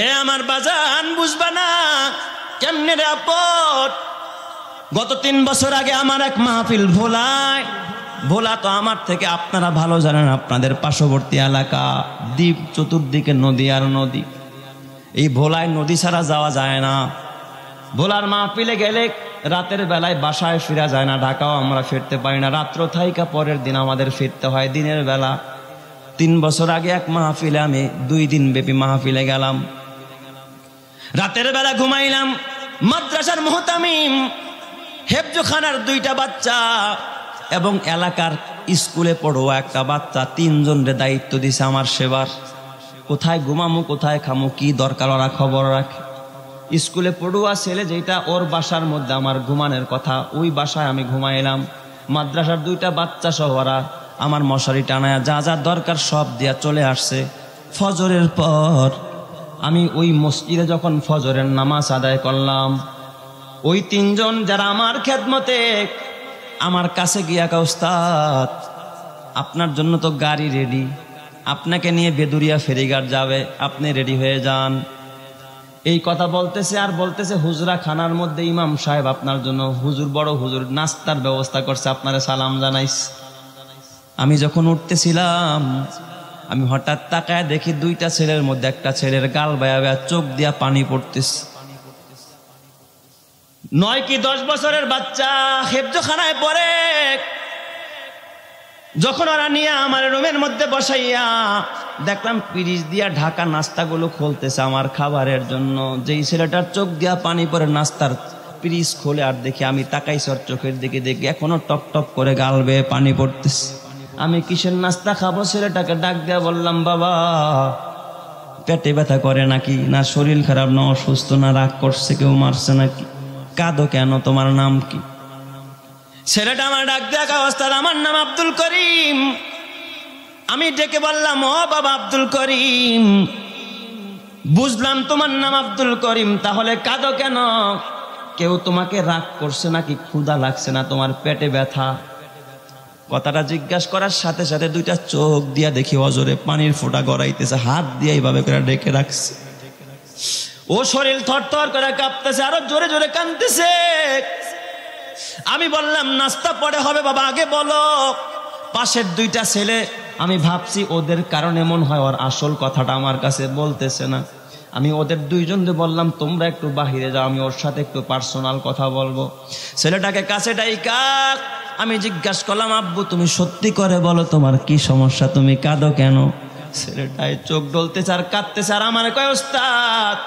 এ আমার বাজান বুঝবা না কেমনে রে আপদ। গত 3 বছর আগে আমার এক মাহফিল ভোলা তো আমার থেকে আপনারা ভালো জানেন, আপনাদের পার্শ্ববর্তী এলাকা, দ্বীপ, চতুর্দিকে নদী আর নদী। এই ভোলায় নদী ছাড়া যাওয়া যায় না। ভোলার মাহফিলে গেলে রাতের বেলায় বাসায় ফিরা যায় না, ঢাকাও আমরা ফিরতে পারি না, রাত্র থাইকা পরের দিন আমাদের ফিরতে হয় দিনের বেলা। 3 বছর আগে এক মাহফিলে আমি 2 দিন ব্যাপী মাহফিলে গেলাম। রাতের বেলা ঘুমাইলাম। মাদ্রাসার মুহতামিম, হেফজখানার 2টা বাচ্চা এবং এলাকার স্কুলে পড়ুয়া একটা বাচ্চা, 3 জনের দায়িত্ব দিছে আমার সেবার। কোথায় ঘুমামু, কোথায় খামু, কি দরকার ওরা খবর রাখে। স্কুলে পড়ুয়া ছেলে যেটা, ওর বাসার মধ্যে আমার ঘুমানোর কথা, ওই বাসায় আমি ঘুমাইলাম। মাদ্রাসার 2টা বাচ্চা সহ ওরা আমার মশারি টানায় যা যা দরকার সব দিয়া চলে আসছে। ফজরের পর আমি ওই মসজিদে যখন ফজরের নামাজ আদায় করলাম, ওই 3 জন যারা আমার খেদমতে আমার কাছে গিয়া কা, উস্তাদ আপনার জন্য তো গাড়ি রেডি, আপনাকে নিয়ে বেদুরিয়া ফেরিঘাট যাবে, আপনি রেডি হয়ে যান। এই কথা বলতেছে আর বলতেছে, হুজরা খানার মধ্যে ইমাম সাহেব আপনার জন্য, হুজুর বড় হুজুর নাস্তার ব্যবস্থা করছে, আপনারে সালাম জানাইস। আমি যখন উঠতেছিলাম আমি হঠাৎ তাকায় দেখি 2টা ছেলের মধ্যে একটা ছেলের গাল বায়া বায়া চোখ দিয়া পানি পড়তেছে। 9 কি 10 বছরের বাচ্চা, হেফজখানায় পড়ে। যখন ওরা নিয়ে আমার রুমের মধ্যে বসাইয়া দেখলাম পিরিচ দিয়া ঢাকা নাস্তাগুলো খুলতেছে আমার খাবারের জন্য। যেই ছেলেটার চোখ দিয়া পানি পড়ে নাস্তার পিরিচ খোলে, আর দেখি আমি তাকাইছি ওর চোখের দিকে, দেখি এখনো টপ টপ করে গাল বেয়ে পানি পড়তেছে। আমি কিসের নাস্তা খাবো, ছেলেটাকে ডাক দিয়া বললাম, বাবা পেটে ব্যথা করে নাকি, না শরীর খারাপ, না অসুস্থ, না রাগ করছে, কেউ মারছে নাকি, কাঁদো কেন, তোমার নাম কি? ছেলেটা আমার ডাক দেয়া অবস্থায়, আমার নাম আব্দুল করিম। আমি ডেকে বললাম, ও বাবা আব্দুল করিম, বুঝলাম তোমার নাম আব্দুল করিম, তাহলে কাঁদো কেন? কেউ তোমাকে রাগ করছে নাকি, ক্ষুধা লাগছে, না তোমার পেটে ব্যথা? কথাটা জিজ্ঞাসা করার সাথে সাথে 2টা চোখ দিয়া দেখি অজরে পানির ফোঁটা গড়াইতেছে, হাত দিয়ে এইভাবে করে ডেকে রাখছে। ও শরীর থরথর করে কাঁপতেছে, আরো জোরে জোরে কাঁদতেছে। আমি বললাম, নাস্তা পরে হবে বাবা, আগে বলো। পাশের 2টা ছেলে, আমি ভাবছি ওদের কারণে মনে হয় ওর আসল কথাটা আমার কাছে বলতেছে না। আমি ওদের 2 জনকে বললাম, তোমরা একটু বাহিরে যাও, আমি ওর সাথে একটু পার্সোনাল কথা বলবো। ছেলেটাকে কাছে ডাইকা আমি জিজ্ঞাসা করলাম, আব্বু তুমি সত্যি করে বলো তোমার কি সমস্যা, তুমি কাঁদো কেন? ছেলেটায় চোখ ডলতেছে আর কাঁদতেছে, আর আমার কয়, ওস্তাদ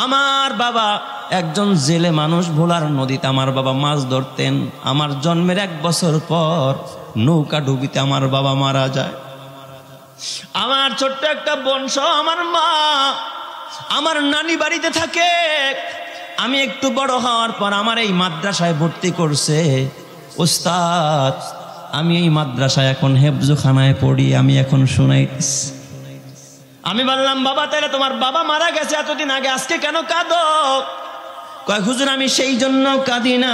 আমার বাবা একজন জেলে মানুষ, ভোলার নদীতে আমার বাবা মাছ ধরতেন। আমার জন্মের 1 বছর পর নৌকা ডুবিতে আমার বাবা মারা যায়। আমার ছোট্ট একটা বংশ, আমার মা আমার নানি বাড়িতে থাকে। আমি একটু বড় হওয়ার পর আমার এই মাদ্রাসায় ভর্তি করছে। ওস্তাদ আমি এই মাদ্রাসায় এখন হেফজখানায় পড়ি, আমি এখন শুনাইতেছি। আমি বললাম, বাবা তাহলে তোমার বাবা মারা গেছে এতদিন আগে, আজকে কেন কাঁদো? কয়, হুজুর আমি সেই জন্য কাঁদি না,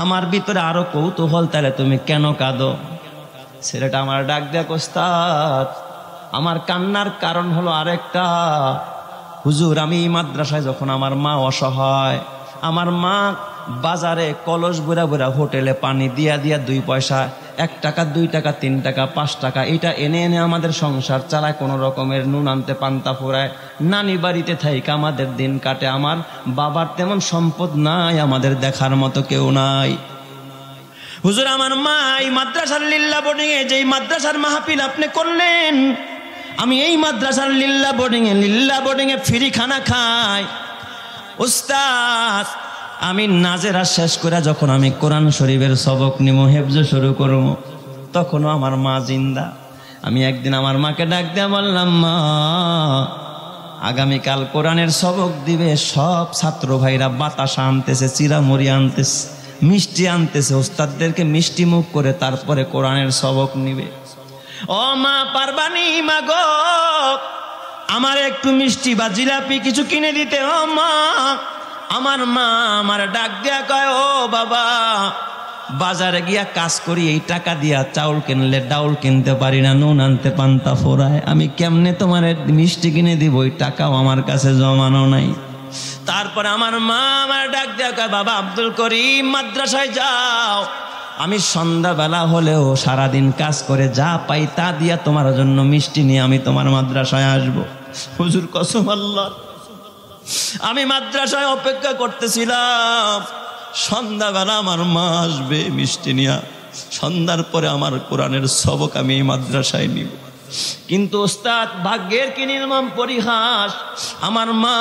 আমার ভিতরে আরো কৌতূহল, তাহলে তুমি কেন কাঁদো? ছেলেটা আমার ডাক দেয়া, ওস্তাদ আমার কান্নার কারণ হলো আরেকটা। হুজুর আমি এই মাদ্রাসায় যখন আমার মা অসহায়, আমার মা বাজারে কলস বুড়া বুড়া হোটেলে পানি দিয়া দিয়া 2 পয়সা, 1 টাকা 2 টাকা 3 টাকা 5 টাকা এটা এনে এনে আমাদের সংসার চালায়, কোনো রকমের নুন আনতে পান্তা ফুরায়। নানি বাড়িতে থাইকা আমাদের দিন কাটে। আমার বাবার তেমন সম্পদ নাই, আমাদের দেখার মতো কেউ নাই। হুজুর আমার মা এই মাদ্রাসার লিল্লা বোর্ডিং এ, যেই মাদ্রাসার মাহফিল আপনি করলেন, আমি এই মাদ্রাসার লিল্লা বোর্ডিং এ ফ্রি খানা খাই। উস্তাদ আমি নাজেরা শেষ করে যখন আমি কোরআন শরীফের সবক নিব, হেফজ শুরু করব, তখনও আমার মা জিন্দা। আমি একদিন আমার মাকে ডাক দিয়ে বললাম, মা আগামীকাল কোরআনের সবক দিবে, সব ছাত্র ভাইরা বাতাসা আনতেছে, চিরামুড়ি আনতেছে, মিষ্টি আনতেছে, ওস্তাদদেরকে মিষ্টি মুখ করে তারপরে কোরআনের সবক নিবে। ও মা পারবানি মা গো, আমার একটু মিষ্টি বা জিলাপি কিছু কিনে দিতে। ও মা, আমার মা আমার ডাক দেয়া কয়, ও বাবা বাজারে গিয়া কাজ করি, এই টাকা দিয়া চাউল কিনলে ডাউল কিনতে পারি না, নুন আনতে পান্তা ফোরায়, আমি কেমনে তোমার মিষ্টি কিনে দিব? ওই টাকাও আমার কাছে জমানো নাই। তারপরে আমার মা আমার ডাক দেয়া কয়, বাবা আব্দুল করিম মাদ্রাসায় যাও, আমি সন্ধ্যাবেলা হলেও সারাদিন কাজ করে যা পাই তা দিয়া তোমার জন্য মিষ্টি নিয়ে আমি তোমার মাদ্রাসায় আসব। হুজুর কসম আল্লাহ, আমি মাদ্রাসায় অপেক্ষা করতেছিলাম, সন্ধ্যাবেলা আমার মা আসবে মিষ্টি নিয়া, সন্ধ্যার পরে আমার কোরআনের সবক আমি এই মাদ্রাসায় নিব। কিন্তু ওস্তাদ, ভাগ্যের কি নির্মম পরিহাস, আমার মা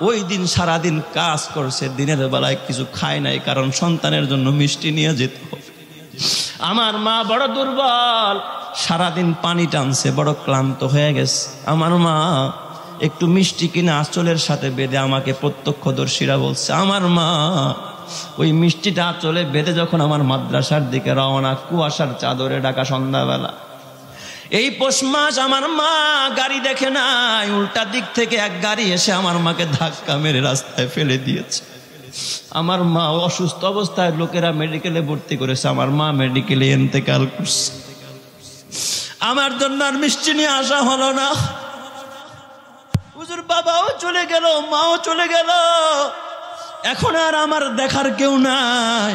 ওই দিন সারাদিন কাজ করছে, দিনের বেলায় কিছু খায় নাই, কারণ সন্তানের জন্য মিষ্টি নিয়ে যেতে হবে। আমার মা বড় দুর্বল, সারাদিন পানি টানছে, বড় ক্লান্ত হয়ে গেছে। আমার মা একটু মিষ্টি কিনে আঁচলের সাথে বেঁধে, আমাকে প্রত্যক্ষদর্শীরা বলছে, আমার মা ওই মিষ্টিটা আঁচলে বেঁধে যখন আমার মাদ্রাসার দিকে রওনা, কুয়াশার চাদরে ঢাকা সন্ধ্যাবেলা, এই পৌষ মাস, আমার মা গাড়ি দেখে নাই, উল্টা দিক থেকে এক গাড়ি এসে আমার মাকে ধাক্কা মেরে রাস্তায় ফেলে দিয়েছে। আমার মা অসুস্থ অবস্থায় লোকেরা মেডিকেলে ভর্তি করেছে, আমার মা মেডিকেলে ইন্তেকাল করছে। আমার জন্য আর মিষ্টি নিয়ে আসা হলো না। হুজুর বাবাও চলে গেল, মাও চলে গেল, এখন আর আমার দেখার কেউ নাই।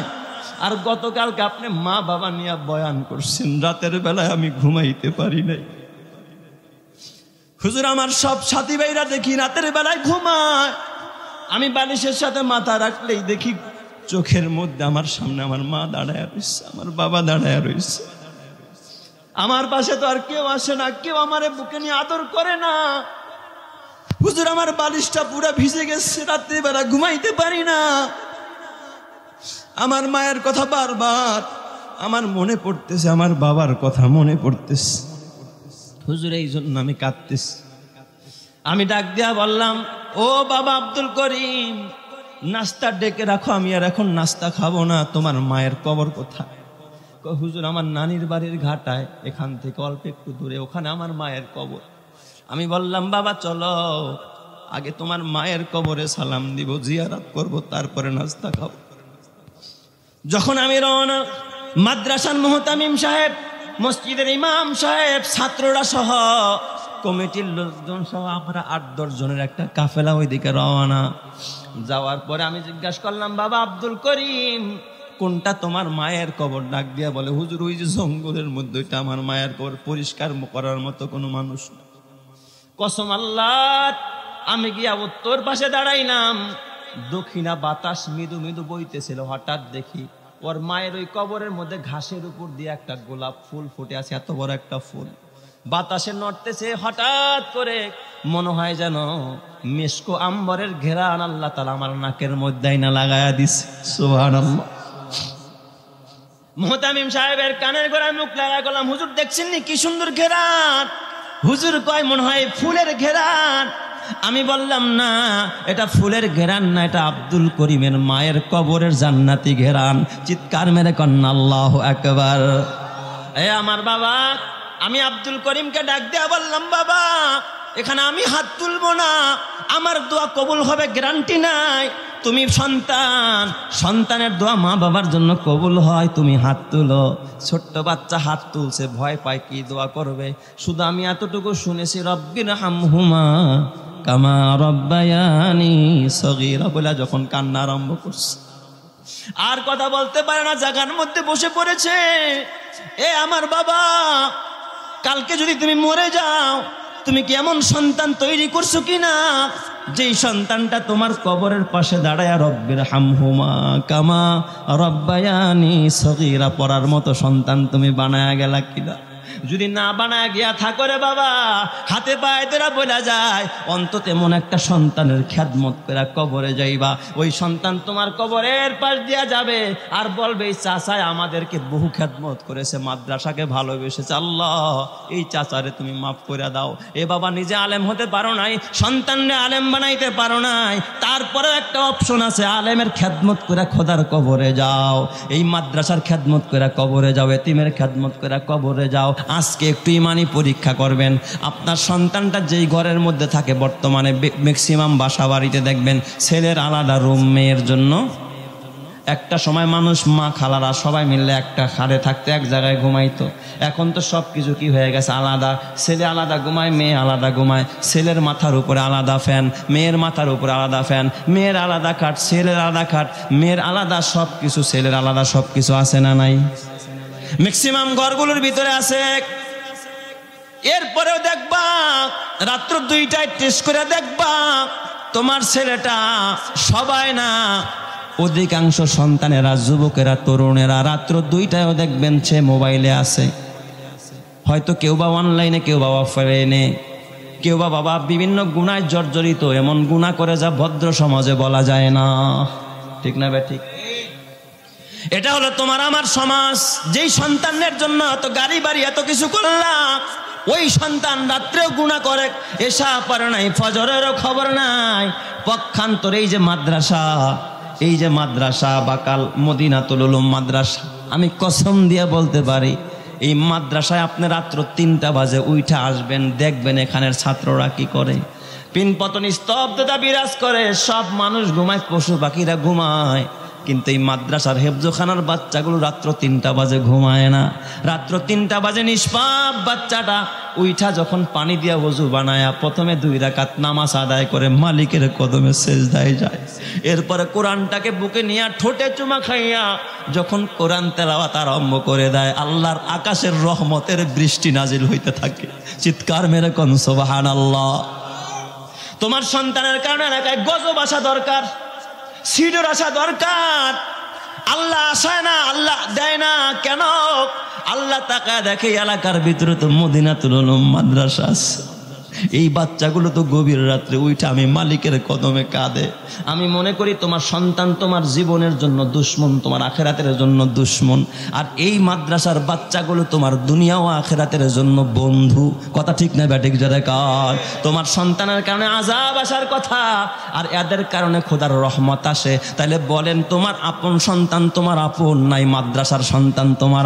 আর গতকালকে আপনি মা বাবা নিয়ে বয়ান করছেন, রাতের বেলায় আমি ঘুমাইতে পারি নাই। হুজুর আমার সব সাথী ভাইরা দেখি রাতের বেলায় ঘুমায়, আমি বালিশের সাথে মাথা রাখলেই দেখি চোখের মধ্যে আমার সামনে আমার মা দাঁড়ায় রয়েছে, আমার বাবা দাঁড়ায় রয়েছে। আমার পাশে তো আর কেউ আসে না, কেউ আমারে বুকে নিয়ে আদর করে না। হুজুর আমার বালিশটা পুরো ভিজে গেছে, রাত্রি বেলা ঘুমাইতে পারি না। আমার মায়ের কথা বারবার আমার মনে পড়তেছে, আমার বাবার কথা মনে পড়তেছে। হুজুর এই জন্য আমি কাঁদতেছি। আমি ডাক দিয়া বললাম, ও বাবা আব্দুল করিম, নাস্তা ডেকে রাখো, আমি আর এখন নাস্তা খাবো না। তোমার মায়ের কবর কোথায়? হুজুর আমার নানির বাড়ির ঘাটায়, এখান থেকে অল্প একটু দূরে, ওখানে আমার মায়ের কবর। আমি বললাম, বাবা চলো আগে তোমার মায়ের কবরে সালাম দিব, জিয়ারত করব, তারপরে নাস্তা খাবো। যখন আমি রওনা, মাদ্রাসার মুহতামিম সাহেব, মসজিদের ইমাম সাহেব, ছাত্ররা সহ, কমিটির লোকজন সহ আমরা 8-10 জনের একটা কাফেলা ওইদিকে রওনা। যাওয়ার পরে আমি জিজ্ঞাসা করলাম, বাবা আব্দুল করিম, কোনটা তোমার মায়ের কবর? ডাক দিয়া বলে, হুজুর ওই যে জঙ্গলের মধ্যে, ওইটা আমার মায়ের কবর, পরিষ্কার করার মতো কোনো মানুষ না। কসম আল্লাহ, আমি গিয়া উত্তর পাশে দাঁড়াইলাম, দক্ষিণা বাতাস মৃদু মৃদু বইতেছিল। হঠাৎ দেখি ওর মায়ের ওই কবরের মধ্যে ঘাসের উপর দিয়ে একটা গোলাপ ফুল ফুটে আছে, এত বড় একটা ফুল, বাতাসে নড়তেছে। হঠাৎ করে মনে হয় যেন মেশকো আম্বরের ঘেরান আল্লাহ তাআলা আমার নাকের মধ্যে আইনা লাগায়া দিছে। সুবহানাল্লাহ। মুহতামিম সাহেবের কানের গোড়ায় মুখ লাগায় গেলাম, হুজুর দেখছেন নি কি সুন্দর ঘেরান? হুজুর কয়, মনে হয় ফুলের ঘেরান। আমি বললাম, না, এটা ফুলের ঘেরান না, এটা আব্দুল করিমের মায়ের কবরের জান্নাতি ঘেরান। চিৎকার মেরে কন্যা আল্লাহু আকবার। এ আমার বাবা, আমি আব্দুল করিমকে ডাক দেয়া বললাম, বাবা এখানে আমি হাত তুলবো না, আমার দোয়া কবুল হবে গ্যারান্টি নাই। তুমি সন্তান, সন্তানের দোয়া মা বাবার জন্য কবুল হয়, তুমি হাত তুলো। ছোট্ট বাচ্চা হাত তুলছে, ভয় পায় কি দোয়া করবে। শুধু আমি এতটুকু শুনেছি, রব্বির হামহুমা কামা রব্বায়ানি সগীরা বলে যখন কান্না আরম্ভ করছে, আর কথা বলতে পারে না, জায়গার মধ্যে বসে পড়েছে। এ আমার বাবা, কালকে যদি তুমি মরে যাও, তুমি কি এমন সন্তান তৈরি করছো কিনা যেই সন্তানটা তোমার কবরের পাশে দাঁড়ায় রব্বির হামহুমা কামা রব্বায়ানি সগীরা পড়ার মতো সন্তান তুমি বানায়া গেলা কিনা? যদি না বানায় গিয়া থাকো রে বাবা, হাতে পায়ে ধরা বলা যায়, অন্তত এমন একটা সন্তানের খেদমত করে কবরে যাইবা। ওই সন্তান তোমার কবরের পাশ দিয়া যাবে আর বলবে, এই চাচায় আমাদেরকে বহু খেদমত করেছে, মাদ্রাসাকে ভালোবেসেছে, আল্লাহ এই চাচারে তুমি মাফ করে দাও। এ বাবা নিজে আলেম হতে পারো নাই, সন্তানরে আলেম বানাইতে পারো নাই, তারপরে একটা অপশন আছে, আলেমের খেদমত করে খোদার কবরে যাও, এই মাদ্রাসার খেদমত করে কবরে যাও, এতিমের খেদমত করে কবরে যাও। আজকে একটু ইমানি পরীক্ষা করবেন। আপনার সন্তানটা যেই ঘরের মধ্যে থাকে, বর্তমানে ম্যাক্সিমাম বাসা বাড়িতে দেখবেন ছেলের আলাদা রুম, মেয়ের জন্য একটা সময় মানুষ মা খালারা সবাই মিললে একটা খাটে থাকতে এক জায়গায় ঘুমাইতো। এখন তো সব কিছু কি হয়ে গেছে, আলাদা। ছেলে আলাদা ঘুমায়, মেয়ে আলাদা ঘুমায়। ছেলের মাথার উপরে আলাদা ফ্যান, মেয়ের মাথার উপরে আলাদা ফ্যান। মেয়ের আলাদা খাট, ছেলের আলাদা খাট, মেয়ের আলাদা সব কিছু, ছেলের আলাদা সব কিছু। আছে না নাই? ম্যাক্সিমাম ঘরগুলোর ভিতরে আছে। এরপরেও দেখবা রাত্র 2টায় টেস্ট করে দেখবা তোমার ছেলেটা, সবাই না, অধিকাংশ সন্তানেরা, যুবকেরা, তরুণেরা রাত্র 2টায়ও দেখবেন সে মোবাইলে আছে। হয়তো কেউ বা অনলাইনে, কেউ বা অফলাইনে, কেউ বা বাবা বিভিন্ন গুনায় জর্জরিত, এমন গুনাহ করে যা ভদ্র সমাজে বলা যায় না। ঠিক না ঠিক? এটা হলো তোমার আমার সমাজ। যেই সন্তানের জন্য এত গাড়ি বাড়ি এত কিছু করলাম, ওই সন্তান রাত্রেও গুনাহ করে, এশা পড়ে নাই, ফজরেরও খবর নাই। পক্ষান্তরে এই যে মাদ্রাসা, এই যে মাদ্রাসা বাকাল মদিনাতুল উলুম মাদ্রাসা, আমি কসম দিয়ে বলতে পারি এই মাদ্রাসায় আপনি রাত্র 3টা বাজে উঠে আসবেন, দেখবেন এখানের ছাত্ররা কি করে। পিনপতন স্তব্ধতা বিরাজ করে, সব মানুষ ঘুমায়, পশু পাখিরা ঘুমায়, কিন্তু এই মাদ্রাসার হেফজোখানার বাচ্চাগুলো রাত্র 3টা বাজে ঘুমায় না। রাত্র 3টা বাজে নিষ্পাপ বাচ্চাটা উইঠা যখন পানি দিয়া ওযু বানায়া প্রথমে 2 রাকাত নামাজ আদায় করে মালিকের কদমে সেজদায় যায়। এরপরে কোরআনটাকে বুকে নিয়ে ঠোঁটে চুমা খাইয়া যখন কোরআন তেলাওয়াত আরম্ভ করে দেয়, আল্লাহর আকাশের রহমতের বৃষ্টি নাজিল হইতে থাকে। চিৎকার মেরে কোন সুবহানাল্লাহ। তোমার সন্তানের কারণে এলাকায় গজব আসা দরকার, সিডর আসা দরকার। আল্লাহ আসায় না, আল্লাহ দেয় না কেন? আল্লাহ তাকায় দেখে এলাকার ভিতরে তো মদিনাতুল উলুম মাদ্রাসা আছে। এই বাচ্চাগুলো তো গভীর রাত্রে উইঠা আমি মালিকের কদমে কাঁদে। আমি মনে করি তোমার সন্তান তোমার জীবনের জন্য দুশ্মন, তোমার আখেরাতের জন্য দুশ্মন। আর এই মাদ্রাসার বাচ্চাগুলো তোমার দুনিয়া ও আখেরাতের জন্য বন্ধু। কথা ঠিক না ব্যাটিক যারা কার? তোমার সন্তানের কারণে আযাব আসার কথা, আর এদের কারণে খোদার রহমত আসে। তাহলে বলেন, তোমার আপন সন্তান তোমার আপন নাই, মাদ্রাসার সন্তান তোমার